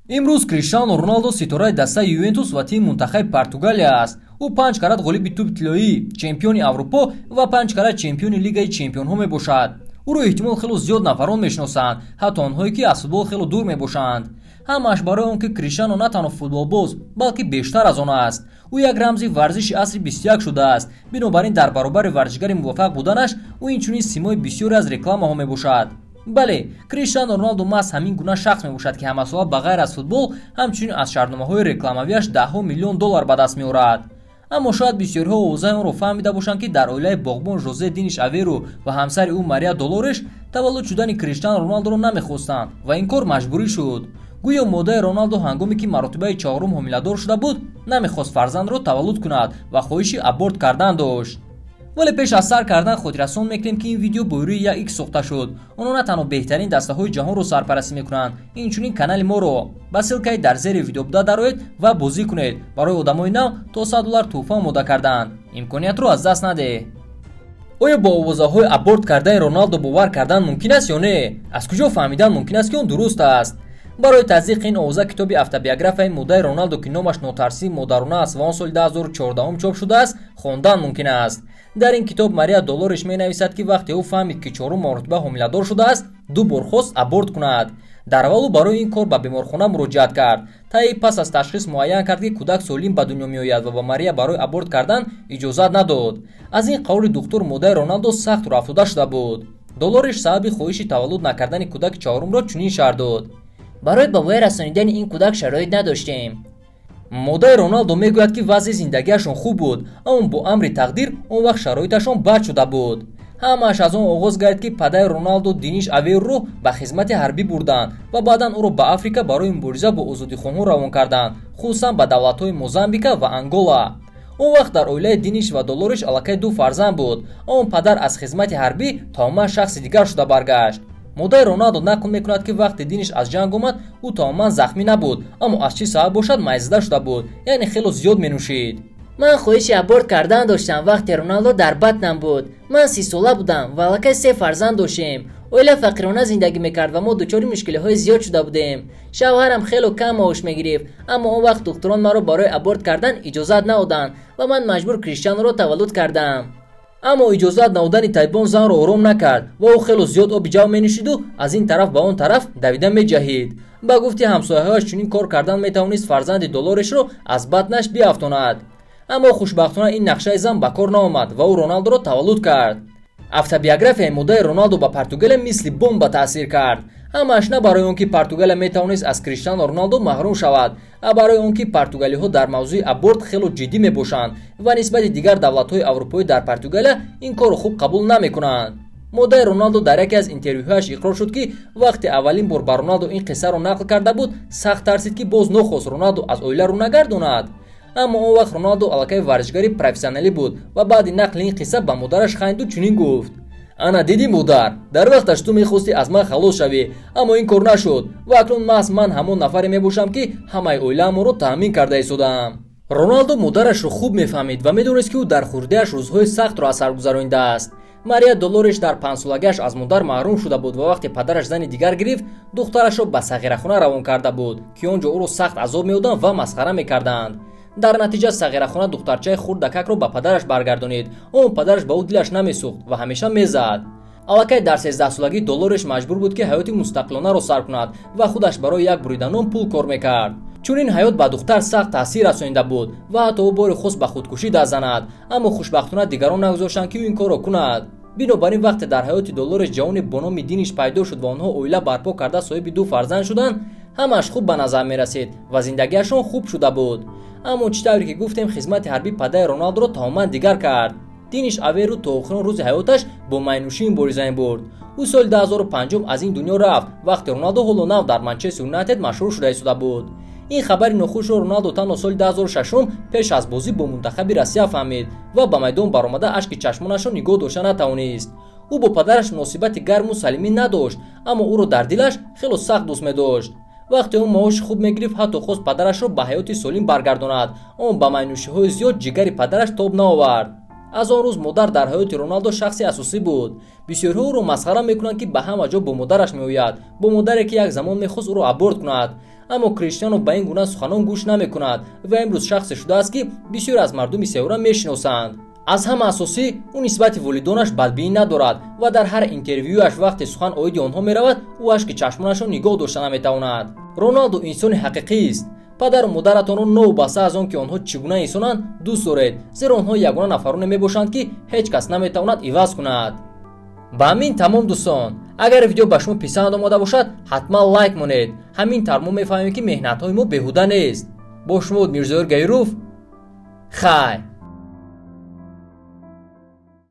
имрӯз Криштиану Роналдо ситораи дастаи Ювентус ва тими мунтахаби Португалия аст. Ӯ 5 карат ғолиби тӯби тиллоӣ, чемпиони Аврупо ва 5 карат чемпиони Лигаи Чемпионҳо мебошад. ӯро эҳтимол хело зиёд нафарон мешиносанд, ҳатто онҳое ки аз футбол хело дур мебошанд. ҳамааш барои он ки Криштиано на танҳо футболбоз, балки бештар аз он аст. ӯ як рамзи варзиши асри 21 шудааст. Бинобар ин дар баробари варзишгари муваффақ буданаш, ӯ инчунин симои бисёре аз рекламаҳо мебошад. бале, Криштиану Роналдо маҳз ҳамин гуна шахс мебошад ки ҳамасоа ба ғайр аз футбол ҳамчунин аз шартномаҳои рекламавиаш даҳҳо миллион доллар ба даст меорад. аммо шояд бисёриҳо овозаи онро фаҳмида бошанд ки дар оилаи боғбон Жозе Диниш Аверу ва ҳамсари ӯ Мария Долореш таваллуд шудани Криштиану Роналдоро намехостанд ва ин кор маҷбурӣ шуд. гӯё модаи Роналдо ҳангоме ки маротибаи 4-рум ҳомиладор шуда буд, намехост фарзандро таваллуд кунад ва хоҳиши аборт кардан дошт. вале пеш аз сар кардан хотиррасон мекунем ки ин видео бо рӯи як икс сохта шуд. онҳо на танҳо беҳтарин дастаҳои ҷаҳонро сарпарастӣ мекунанд, инчунин канали моро ба ссилкаи дар зери видео буда дароед ва бозӣ кунед. барои одамои нав то $100 тӯҳфа омода карданд. имкониятро аз даст надеҳ. оё бо овозаҳои аборт кардани Роналдо бовар кардан мумкин аст ё не? аз куҷо фаҳмидан мумкин аст ки он дуруст аст? барои таздиқи ин овоза китоби автобиографияи моддаи Роналдо ки номаш нотарсии модарона аст ва он соли 2014 чоп шудааст, хондан мумкин аст. дар ин китоб Мария Долореш менависад ки вақте ӯ фаҳмид ки 4-рум маротиба ҳомиладор шудааст, 2 бор хост аборт кунад. дар аввал ӯ барои ин кор ба беморхона муроҷиат кард. таи пас аз ташхис муайян кард ки кӯдак солим ба дунё меояд ва ба Мария барои аборт кардан иҷозат надод. аз ин қавли духтур моддаи Роналдо сахт рафтуда шуда буд. Долореш сабаби хоҳиши таваллуд накардани кӯдаки 4-румро чунин шарҳ дод: барои ба воя расонидани ин кӯдак шароит надоштем. моддаи Роналдо мегӯяд ки вазъи зиндагиашон хуб буд, аммо бо амри тақдир он вақт шароиташон бад шуда буд. ҳамааш аз он оғоз гардид ки падари Роналдо Диниш Аверуро ба хизмати ҳарбӣ бурданд ва баъдан ӯро ба Африка барои мубориза бо озодихоҳон равон карданд, хусусан ба давлатҳои Мозамбика ва Ангола. он вақт дар оилаи Диниш ва Долореш аллакай 2 фарзанд буд, аммо падар аз хизмати ҳарбӣ тамоман шахси дигар шуда баргашт. моддаи Роналдо нақл мекунад ки вақте Диниш аз ҷанг омад, ӯ тамоман захмӣ набуд, аммо аз чӣ сабаб бошад майзида шуда буд, яъне хело зиёд менӯшид. ман хоҳиши аборт кардан доштам вақте Роналдо дар батнам буд. ман 30 сола будам ва аллакай 3 фарзанд доштем. оила фақирона зиндагӣ мекард ва мо дучори мушкилиҳои зиёд шуда будем. шавҳарам хело кам маош мегирифт, аммо он вақт духтурон маро барои аборт кардан иҷозат наоданд ва ман маҷбур Криштианоро таваллуд кардам. аммо иҷозат наодани тайбон занро ором накард ва ӯ хело зиёд оби ҷав менӯшиду аз ин тараф ба он тараф давида меҷаҳид. ба гуфти ҳамсояҳояш чунин кор кардан метавонист фарзанди Долорешро аз батнаш биафтонад. аммо хушбахтона ин нақшаи зан ба кор наомад ва ӯ Роналдоро таваллуд кард. автобиографияи моддаи Роналдо ба Португалия мисли бомба таъсир кард. ҳамааш на барои он ки Португалия метавонист аз Криштиану Роналдо маҳрум шавад, а барои он ки португалиҳо дар мавзӯи аборт хело ҷиддӣ мебошанд ва нисбати дигар давлатҳои аврупоӣ дар Португалия ин корро хуб қабул намекунанд. моддаи Роналдо дар яке аз интервюҳояш иқрор шуд ки вақте аввалин бор ба Роналдо ин қиссаро нақл карда буд, сахт тарсид ки боз нохост Роналдо аз оила рӯ нагардонад. аммо он вақт Роналдо аллакай варзишгари профессионалӣ буд ва баъди нақли ин қисса ба модараш ханду чунин гуфт: ана дидӣ модар, дар вақташ ту мехости аз ман халос шавӣ, аммо ин кор нашуд ва акнун маҳз ман ҳамон нафаре мебошам ки ҳамаи оилаамонро таъмин карда истодаам. Роналдо модарашро хуб мефаҳмид ва медонист ки ӯ дар хурдиаш рӯзҳои сахтро аз сар гузаронидааст. Мария Долореш дар 5 солагиаш аз модар маҳрум шуда буд ва вақте падараш зани дигар гирифт, духтарашро ба сағирахона равон карда буд ки он ҷо ӯро сахт азоб меоданд ва масхара мекарданд. дар натиҷа сағирахона духтарчаи хурдакакро ба падараш баргардонид. он падараш ба ӯ дилаш намесӯхт ва ҳамеша мезад. аллакай дар 13-солагӣ Долореш маҷбур буд ки ҳаёти мустақилонаро сар кунад ва худаш барои як бурида нон пул кор мекард. чунин ҳаёт ба духтар сахт таъсир расонида буд ва ҳатто ӯ бори хуст ба худкушӣ даст занад, аммо хушбахтона дигарон нагузоштанд ки ӯ ин корро кунад. бинобар ин вақте дар ҳаёти Долореш ҷавоне бо номи Диниш пайдо шуд ва онҳо оила барпо карда соҳиби 2 фарзанд шуданд, ҳамааш хуб ба назар мерасид ва зиндагиашон хуб шуда буд. аммо чӣ тавре ки гуфтем, хизмати ҳарбӣ падаи Роналдоро тамоман дигар кард. Диниш Аверу то охирон рӯзи ҳаёташ бо майнӯшӣ мубориза мебурд. ӯ соли 2005 аз ин дунё рафт, вақте Роналдо ҳоло нав дар Манчестер Юнайтед машҳур шуда истода буд. ин хабари нохушро Роналдо танҳо соли 2006 пеш аз бозӣ бо мунтахаби Россия фаҳмид ва ба майдон баромада ашки чашмонашро нигоҳ дошта натавонист. ӯ бо падараш муносибати гарму салимӣ надошт, аммо ӯро дар дилаш хело сахт дӯст медошт. вақте он маоши хуб мегирифт, ҳатто хост падарашро ба ҳаёти солим баргардонад, он ба майнӯшиҳои зиёд ҷигари падараш тоб наовард. аз он рӯз модар дар ҳаёти Роналдо шахси асосӣ буд. Бисёрҳо ӯро масхара мекунанд, ки ба ҳама ҷо бо модараш меояд, бо модаре ки як замон мехост ӯро аборт кунад. Аммо Криштиану ба ин гуна суханон гӯш намекунад ва имрӯз шахсе шудааст, ки бисёр аз мардуми сеёра мешиносанд. аз ҳама асосӣ, ӯ нисбати волидонаш бадбинӣ надорад ва дар ҳар интервюяш вақте сухан оиди онҳо меравад, ӯ ашки чашмонашро нигоҳ дошта наметавонад. Роналдо инсони ҳақиқист. Падару модаратонро новобаста аз он ки онҳо чӣ гуна инсонанд дӯст доред, зеро онҳо ягона нафароне мебошанд, ки ҳеҷ кас наметавонад иваз кунад. ба ҳамин тамом дӯстон, агар видео ба шумо писанд омода бошад, ҳатман лайк монед. ҳамин тавр мо мефаҳмем, ки меҳнатҳои мо беҳуда нест. бо шумо буд Мирзоёр Гайров. хайр.